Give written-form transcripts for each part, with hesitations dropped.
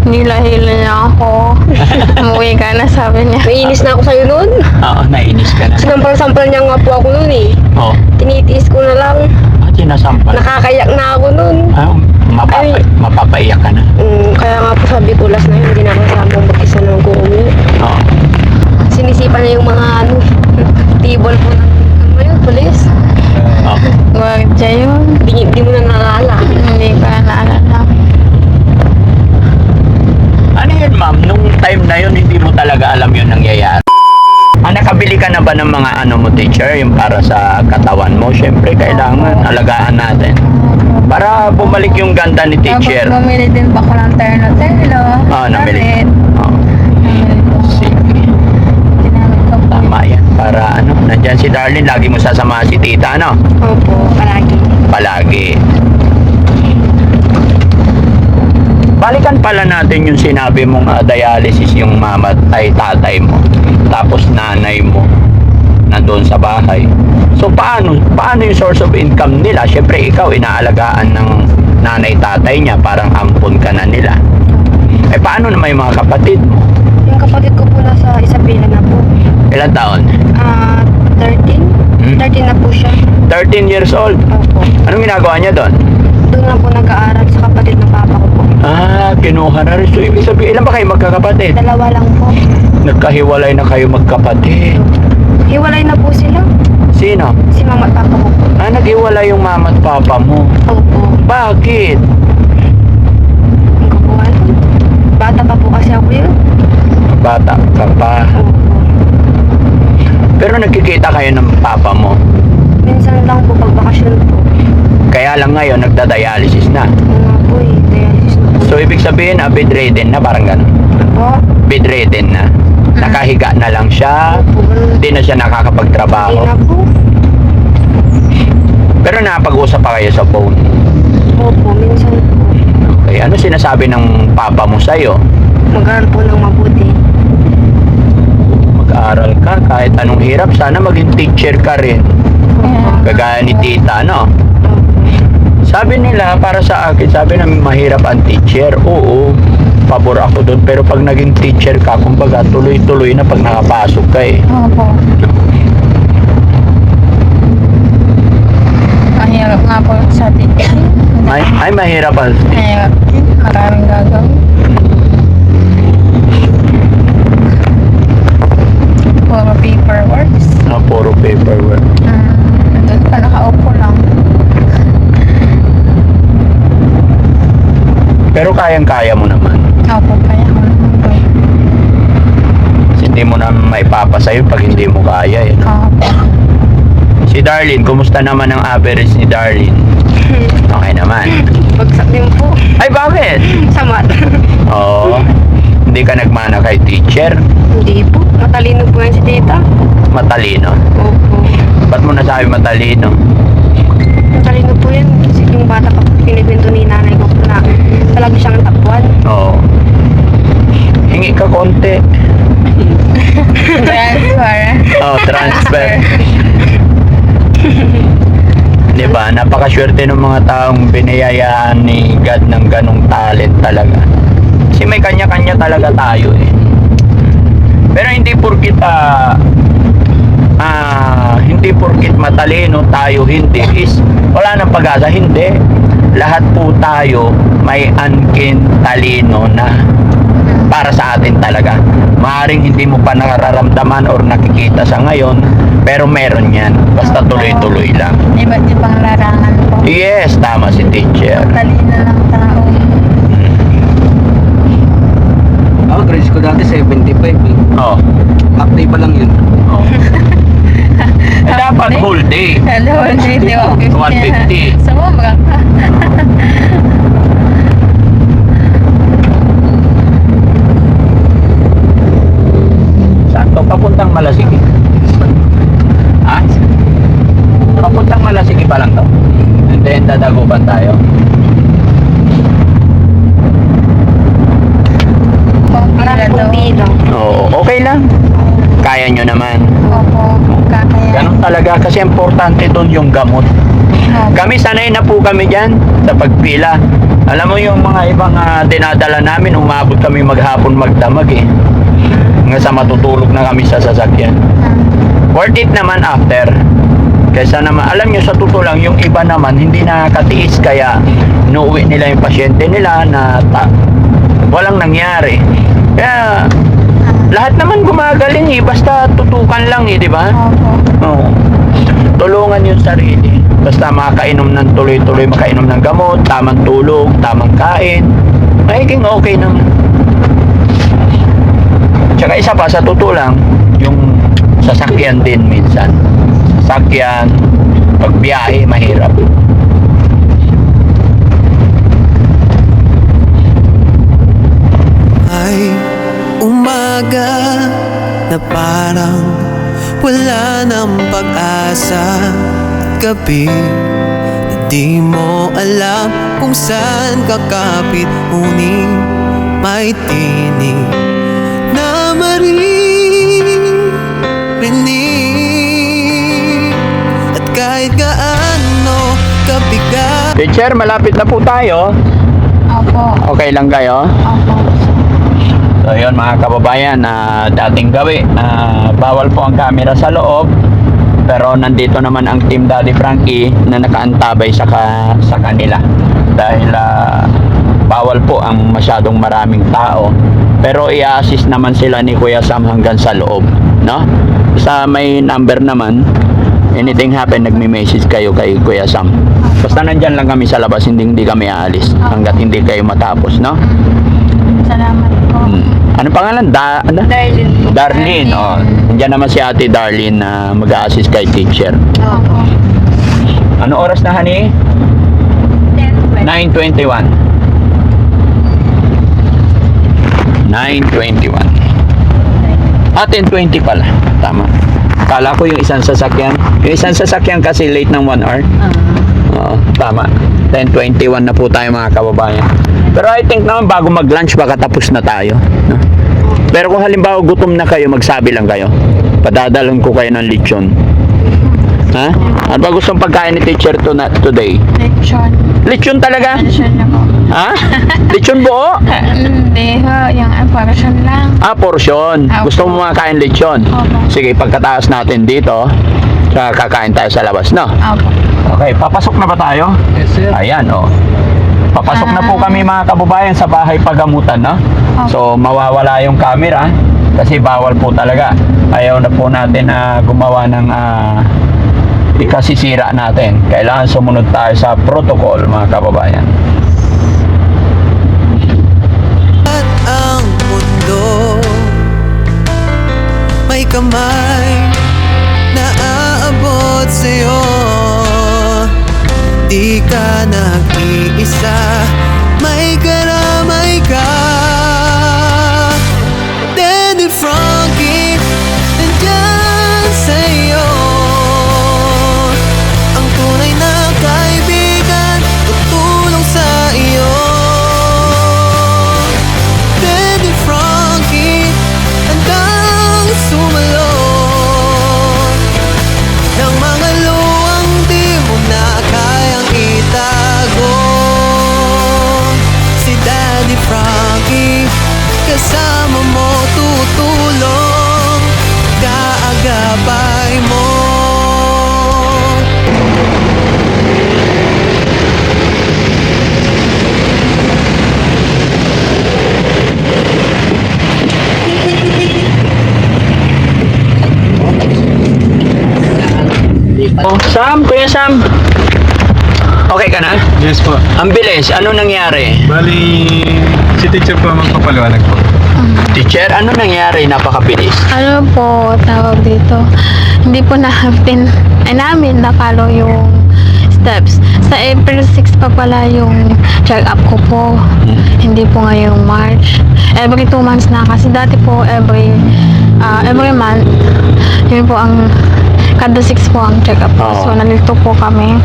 Nilahila niya ako. Umuwi ka na, sabi niya. Naiinis na ako sa'yo nun. Oo, nainis ka na. Sinampal-sampal niya nga po ako nun eh. Oo. Tinitiis ko na lang. Sinasampal. Nakakayak na ako nun. Mapapaiyak ka na. Kaya nga po sabi ko last na yun, hindi na ako sabang mag-isa na mag-uwi. Oo. Sinisipan niya yung mga table po ng yun, pulis. Oo. Huwag siya yun. Di mo na naalala. Hindi ko na naalala. Ano yun, ma'am? Nung time na yun, hindi mo talaga alam yun nangyayari. Nakabili ka na ba ng mga ano mo, teacher? Yung para sa katawan mo? Siyempre, kailangan alagaan natin. Para bumalik yung ganda ni teacher. Tapos bumili din ba ako ng terno-terno? Oo, namili. Oo. Namili ko. Sige. Ginamit ko po. Tama yan. Para ano, nandyan si Darlene, lagi mo sasama si tita, ano? Opo, palagi. Palagi. Balikan pala natin yung sinabi mong dialysis yung mama ay tatay mo. Tapos nanay mo nandoon sa bahay. So paano yung source of income nila? Siyempre ikaw inaalagaan ng nanay tatay niya, parang ampon ka na nila. Eh paano naman yung mga kapatid mo? Yung kapatid ko po nasa Isabela na po. Ilan taon? 13? 13 na po siya. 13 years old. Opo. Anong ginagawa niya doon? Doon na po nag-aaral sa kapatid ng papa ko po. Kinuha na rin. So ibig sabihin, ilan ba kayo magkakapatid? Dalawa lang po. Nagkahiwalay na kayo magkapatid. Hiwalay na po sila. Sino? Si mama at papa ko po. Naghiwalay yung mama at papa mo. Opo. Bakit? Ang kapuhan. Bata pa po kasi ako yun. Bata ka pa. Opo. Pero nagkikita kayo ng papa mo. Minsan lang po pag bakasyon po. Kaya lang ngayon, nagda-dialysis na. Oo nga po eh. Dialysis na po. So, ibig sabihin, bedridden na, parang gano'n. Po. Bedridden na. Nakahiga na lang siya. Opo, ganun. Hindi na siya Hindi nakakapagtrabaho. na po. Pero napag-usap pa kayo sa phone. Opo, minsan po. Okay, ano sinasabi ng papa mo sa'yo? Mag-aaral po ng mabuti. Mag-aaral ka, kahit anong hirap, sana maging teacher ka rin. Kagaya ni tita, no? Opo. Sabi nila, para sa akin, sabi na mahirap ang teacher. Oo, pabor ako doon. Pero pag naging teacher ka, kumbaga tuloy-tuloy na pag nakapasok ka eh. Opo. Mahirap nga po sa teacher. Ay mahirap ang Mahirap din. Maraming gagawin. Puro paperworks. puro paperwork. Doon pa nakaupo lang. Pero kayang-kaya mo naman. Opo, kaya ko naman po. Kasi hindi mo naman maipapasa yun pag hindi mo kaya eh. Opo. Si Darlene, kumusta naman ang average ni Darlene? Okay naman. Bagsak din po. Ay, bakit? Sa mat. Oo. Hindi ka nagmana kay teacher? Hindi po. Matalino po yan si tita. Matalino. Opo. Ba't mo nasabi matalino? Matalino po yan. Kasi yung bata pa po pinagwento ni nanay ko po na talaga siyang tapuan. Oo. Hingi ka konti. Transfer. Oh, transfer. Di ba? Napakaswerte ng mga taong biniyayaan ni God ng ganong talent talaga. Kasi may kanya-kanya talaga tayo eh. Pero hindi porkit hindi porkit matalino tayo hindi is wala nang pag-asa. Hindi. Lahat po tayo may angkin talino na para sa atin talaga. Maaring hindi mo pa nararamdaman or nakikita sa ngayon, pero meron yan. Basta tuloy-tuloy lang. Iba't ibang larangan po. Yes, tama si teacher. Talino ng tao. Ako, grades ko dati 75 eh. Oh. Half day pa lang yun. Oh. Eh, dapat whole day. Hello, hindi 150. 150. Sumobra ka. Saan to? Papuntang Malasigi. Ha? Papuntang Malasigi pa lang to. And then dadagupan tayo. Marami pong pilo. Oo, okay lang. Kaya nyo naman. Opo, kakaya. Ganun talaga kasi importante doon yung gamot. Opo. Kami sanay na po kami dyan sa pagpila. Alam mo yung mga ibang dinadala namin, umabot kami maghapon magdamag eh. Hanggang sa matutulog na kami sa sasakyan. Worth it naman after. Kaysa naman, alam nyo sa totoo lang, yung iba naman hindi nakakatiis kaya inuwi nila yung pasyente nila na walang nangyari. Kaya lahat naman gumagaling eh, basta tutukan lang eh, di ba? Opo. Oo. Tulungan yung sarili. Basta makainom ng tuloy-tuloy, makainom ng gamot, tamang tulog, tamang kain. Magiging okay naman. Tsaka isa pa, sa totoo lang, yung sasakyan din minsan. Sasakyan, pagbiyahe, mahirap. Ay umaga na parang wala ng pag-asa. Gabi na di mo alam kung saan kakapit. Ngunit may tinig na maririnig. At kahit gaano kabigat, Teacher, malapit na po tayo. Opo. Okay lang kayo? Opo. So yun mga kababayan, dating gawi, bawal po ang camera sa loob, pero nandito naman ang Team Daddy Frankie na nakaantabay sa kanila dahil bawal po ang masyadong maraming tao, pero i-assist naman sila ni Kuya Sam hanggang sa loob, no? Sa may number naman, anything happen, nagme-message kayo kay Kuya Sam. Basta nandyan lang kami sa labas, hindi kami aalis hanggat hindi kayo matapos, no? Salamat po. Ano pangalan? Darlene po. Darlene, oh. Nandiyan naman si Ate Darlene na mag-a-assist kay teacher. Opo. Ano oras na, honey? 9:21. 9:21. 10:20 pala. Tama. Kala ko yung isang sasakyan. Yung isang sasakyan kasi late ng 1 hour. Oo, tama. 10:21 na po tayo mga kababayan. Pero I think naman bago mag-lunch baka tapos na tayo, no? Pero kung halimbawa gutom na kayo, magsabi lang kayo. Padadalhan ko kayo ng lechon. Ha? Ano ba gustong pagkain ni teacher today? Lechon. Lechon talaga? Lechon na po. Ha? Lechon buo? Hindi ho. Yung portion lang. Portion. Opo. Gusto mo makain lechon? Opo. Sige, pagkataas natin dito, kakain tayo sa labas, no? Opo. Okay, papasok na ba tayo? Yes, sir. Ayan, oh. Papasok na po kami mga kababayan sa bahay pagamutan, no? So, mawawala yung camera kasi bawal po talaga. Ayaw na po natin gumawa ng ikasisira natin. Kailangan sumunod tayo sa protocol, mga kababayan. at ang mundo may kamay na aabot sa'yo. Di ka nag-iisa, may karamay ka. Daddy Frankie, nandyan sa'yo. Ang tunay na kaibigan, tutulong sa iyo. Daddy Frankie, handang sumalot ng mga luwang di mo na kayang itago. Si Daddy Frankie, kasama mo, tutulong, kaagapay mo. Oh, Sam, Kuya Sam. Okay ka na? Yes po. Ang bilis, ano nangyari? Bali, si teacher po ang magpapaliwanag po. Teacher, ano nangyari? Napakabilis. Ano po tawag dito? Hindi po namin na-follow yung steps. Sa April 6 pa pala yung check-up ko po. Hindi po ngayong March. Every 2 months na kasi dati po every month. Yun po ang kada 6 po ang check-up po. Oo. So nalito po kami.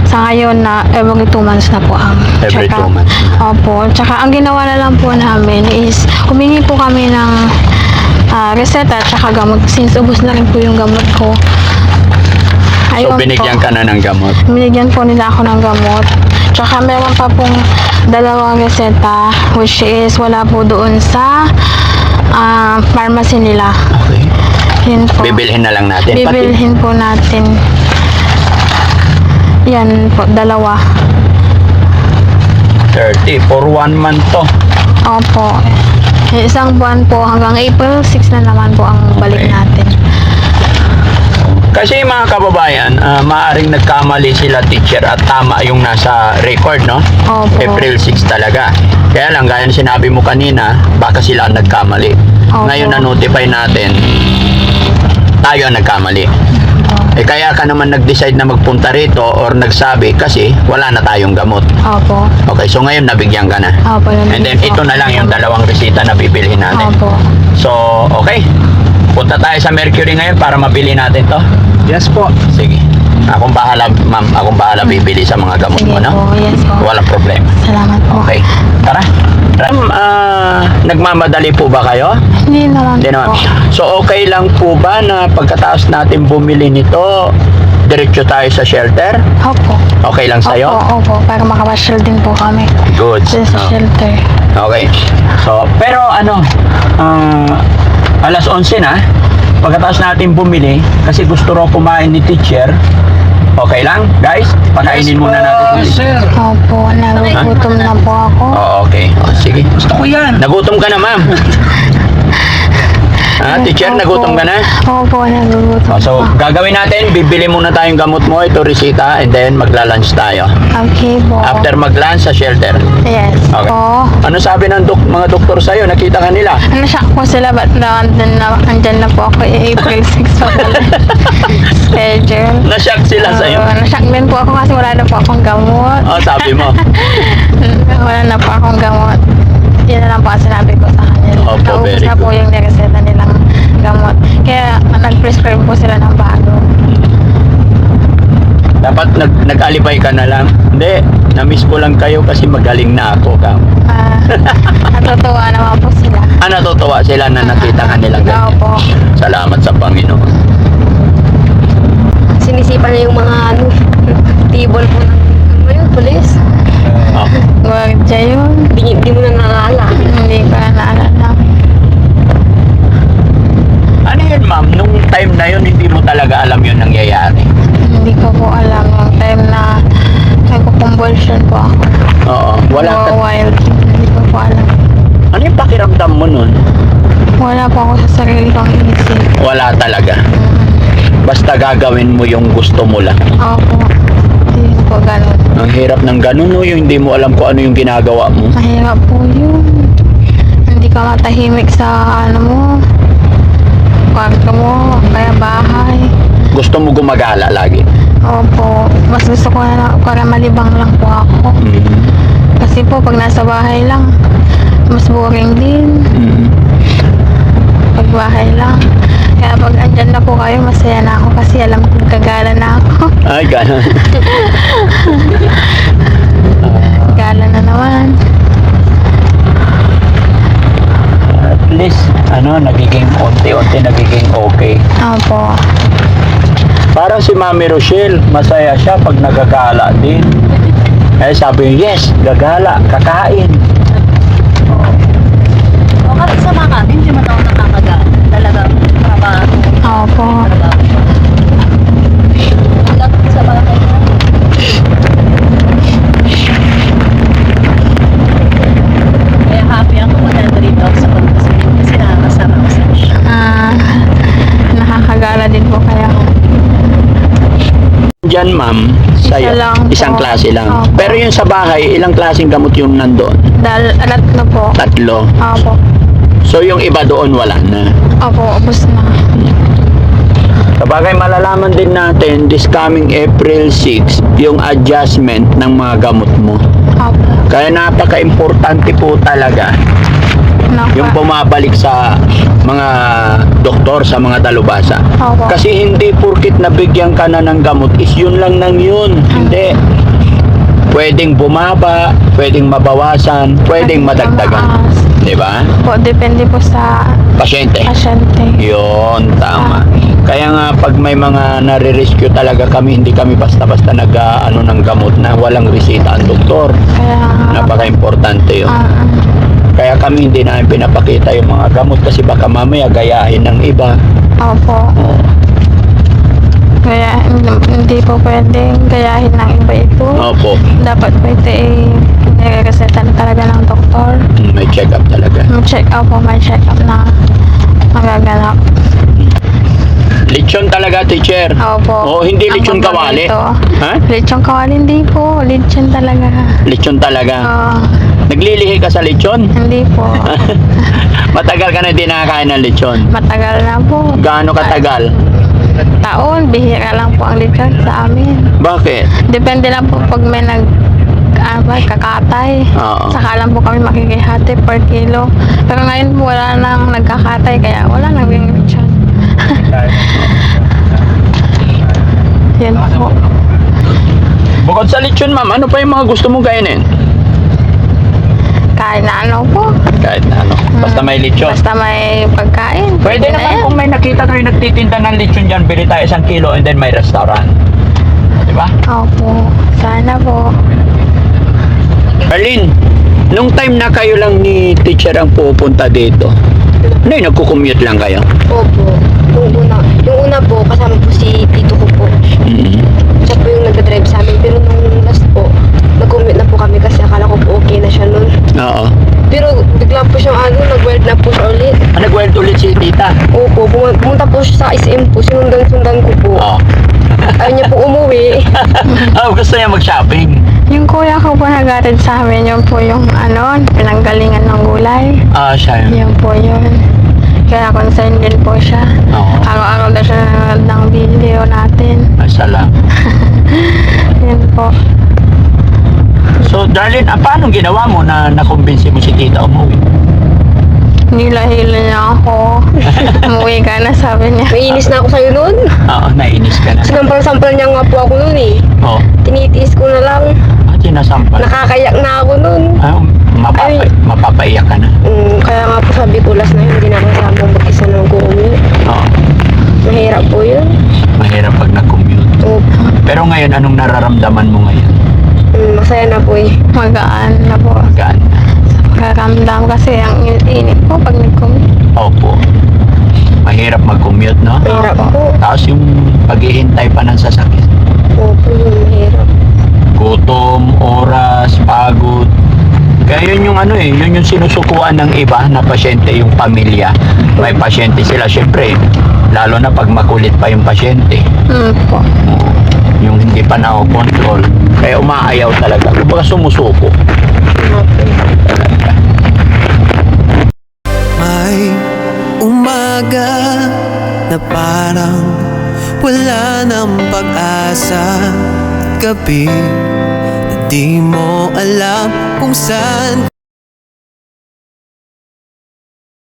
Sa ngayon na every 2 months na po ang Every check-up. 2 months. Opo. Tsaka ang ginawa na lang po namin is humingi po kami ng reseta at tsaka gamot since ubos na rin po yung gamot ko. So, Ayun binigyan po. ka na ng gamot. Binigyan po nila ako ng gamot. Tsaka meron pa pong dalawang reseta, which is wala po doon sa pharmacy nila. Okay. Yun po. Bibilhin na lang natin. Bibilhin po natin. Yan po, dalawa. 30 for 1 month to. Opo. Isang buwan po hanggang April 6 na naman po ang balik Okay. natin. Kasi mga kababayan, maaring nagkamali sila teacher at tama yung nasa record, no? Opo. April 6 talaga. Kaya lang, gaya na sinabi mo kanina, baka sila ang nagkamali. Opo. Ngayon na-notify natin, tayo ang nagkamali. Kaya ka naman nag-decide na magpunta rito or nagsabi kasi wala na tayong gamot. Opo. Okay, so ngayon nabigyan ka na. Opo. And then ito na lang yung dalawang resita na bibilhin natin. Opo. So, okay. Punta tayo sa Mercury ngayon para mabili natin to. Yes po. Sige. Akong bahala, ma'am. Akong bahala bibili sa mga gamot Sige mo, no? po, yes po. Walang problema. Salamat po. Okay. Tara. Ma'am, nagmamadali po ba kayo? Hindi naman Hindi po. naman. So, okay lang po ba na pagkatapos natin bumili nito, diretso tayo sa shelter? Opo. Okay lang sa'yo? Opo, para makapasyal din po kami. Good. Sa Oh. shelter. Okay. So, pero alas 11 na, pagkatapos natin bumili, kasi gusto raw kumain ni teacher, okay lang, guys? Pakainin muna natin. Sir. Opo, nagugutom na po ako. Oh, okay. Oh, sige. Gusto ko yan. Nagutom ka na, ma'am. Teacher, Opo. nagutom ka na? Opo, nagugutom Oh, so, po. gagawin natin, bibili muna tayong gamot mo, ito resita, and then magla-lunch tayo. Okay po. After mag-lunch sa shelter. Yes Okay. po. Ano sabi ng mga doktor sa'yo? Nakita ka nila? Shock po sila, ba't andyan na po ako April 6 pa pala. Schedule. Na-shock sila sa'yo? Na-shock din po ako kasi wala na po akong gamot. Oh, sabi mo. Wala na po akong gamot. Yan na lang po ang sinabi ko sa kanila. Opo, Naubos very na po good. yung nireseta nilang gamot. Kaya nag-prescribe po sila ng bago. Dapat nag-alibay ka na lang. Hindi, na-miss ko lang kayo kasi magaling na ako. Natutuwa naman po sila. Natutuwa sila na nakita ka nilang ganyan. Opo. Salamat sa Panginoon. Sinisipan niya yung mga table po ng pulis. Oh. Gwardiya yun. Di mo na naalala. Hindi ko na naalala. Ano yun, ma'am? Nung time na yun, hindi mo talaga alam yun nangyayari. Hindi ko po alam yung time na nagko-convulsion po ako. Oo. Wala ka. Wild. Hindi ko po alam. Ano yung pakiramdam mo nun? Wala po ako sa sarili kong inisip. Wala talaga. Basta gagawin mo yung gusto mo lang. Opo. Hindi po ganun. Ang hirap ng ganun, no? Yung hindi mo alam kung ano yung ginagawa mo. Mahirap po yun. Hindi ka matahimik sa kwarto mo, kaya bahay. Gusto mo gumagala lagi. Opo. Mas gusto ko na para malibang lang po ako. Kasi po pag nasa bahay lang, mas boring din. Pag bahay lang. Kaya pag andyan na po kayo, masaya na ako kasi alam ko gagala na ako. Ay, ganun. Gala na naman. At least, nagiging unti-unti nagiging okay. Opo. Parang si Mami Rochelle, masaya siya pag nagagala din. Sabi niya, yes, gagala, kakain. O kasi sa mga amin, hindi man ako nakakagaan. Talagang trabaho. Opo. Hanggang sa malaki na. Kaya happy ako kung nandito ako sa pagkasilin kasi nakakasama ako sa siya. Nakakagala din po kaya. Diyan, ma'am, sa'yo, Isa lang isang po. klase lang. Opo. Pero yung sa bahay, ilang klaseng gamot yung nandoon? Tatlo po. 3. Opo. So yung iba doon wala na. Opo, ubos na. Sabagay malalaman din natin this coming April 6 yung adjustment ng mga gamot mo. Opo. Kaya napaka-importante po talaga yung bumabalik sa mga doktor, sa mga dalubhasa. Opo. Kasi hindi porkit nabigyan ka na ng gamot is yun lang nang yun. Hindi. Pwedeng bumaba, pwedeng mabawasan, pwedeng madagdagan. Di ba? po, depende po sa Pasyente. pasyente. Yun, tama. Kaya nga pag may mga nare-rescue talaga kami, hindi kami basta-basta nag-ano ng gamot na walang resita ang doktor. Kaya, Napaka-importante yun. Kaya kami hindi namin pinapakita yung mga gamot kasi baka mamaya gayahin ng iba. opo. Oo. Kaya hindi po pwedeng gayahin ng iba ito. Opo. Dapat po ito nire-reseta na talaga ng doktor. May check-up talaga. May check-up na magaganap. Lechon talaga, teacher. Opo. Oo, hindi Ang lechon kawali. paborito. Ha? Lechon kawali hindi po. Lechon talaga. Lechon talaga. Oo. Naglilihi ka sa lechon? Hindi po. Matagal ka na hindi nakakain ng lechon. Matagal na po. Gaano katagal? Taon, bihira lang po ang lechon sa amin. Bakit? Depende lang po pag may kakatay. Oo. Saka lang po kami makikihati per kilo. Pero ngayon po wala nang nagkakatay kaya wala nang lechon. Yan po. Bukod sa lechon, ma'am, ano pa yung mga gusto mong kainin? Kahit na ano po. Kahit na ano. Basta may lechon. Basta may pagkain. Pwede na naman yan. kung may nakita kayo nagtitinda ng lechon dyan, bili tayo 1 kilo and then may restaurant. Diba? Opo. Sana po. Arlene, nung time na kayo lang ni teacher ang pupunta dito, ano yung nagko-commute lang kayo? Opo. Yung una po, kasama po si tito ko po. Siya po yung nag-drive sa amin. Pero nung last po, nag-commute na po kami kasi akala ko po okay na siya nun. Oo. Pero bigla po siyang nag-weld na po siya ulit. Nag-weld ulit si tita? Opo, pumunta po siya sa SM po. Sinundan ko po. Oo. Ayaw niya po umuwi. Gusto niya mag-shopping. Yung kuya ko po nag-arid sa amin, yun po yung pinanggalingan ng gulay. Siya yun. Yun po yun. Kaya concerned din po siya. Oo. Araw-araw na siya nanonood ng video natin. Masala. Yun po. So, Darlene, paano ginawa mo na nakumbinsi mo si tita umuwi? Nilahila niya ako. Umuwi ka na, sabi niya. Naiinis na ako sa'yo nun. Oo, nainis ka na. Sinampal-sampal niya nga po ako nun eh. Oo. Tinitiis ko na lang. Sinasampal. Nakakayak na ako nun. Mapapaiyak ka na. Kaya nga po sabi ko last na yun, hindi na ako sabang mag-isa na mag-uwi. Oo. Mahirap po yun. Mahirap pag nag-commute. Opo. Pero ngayon, anong nararamdaman mo ngayon? Masaya na po eh. Magaan na po. Gaan na. Pagkaramdam kasi ang init po pag nag-commute. Opo. Mahirap mag-commute, no? Mahirap po. Tapos yung paghihintay pa ng sasakyan. Opo yun, mahirap. Gutom, oras, pagod. Kaya yun yung yun yung sinusukuan ng iba na pasyente, yung pamilya. May pasyente sila, syempre, lalo na pag makulit pa yung pasyente. Po. Yung hindi pa na-control. Kaya umaayaw talaga. Kumbaga sumusuko. Talaga. May umaga na parang wala ng pag-asa. Gabi na di mo alam kung saan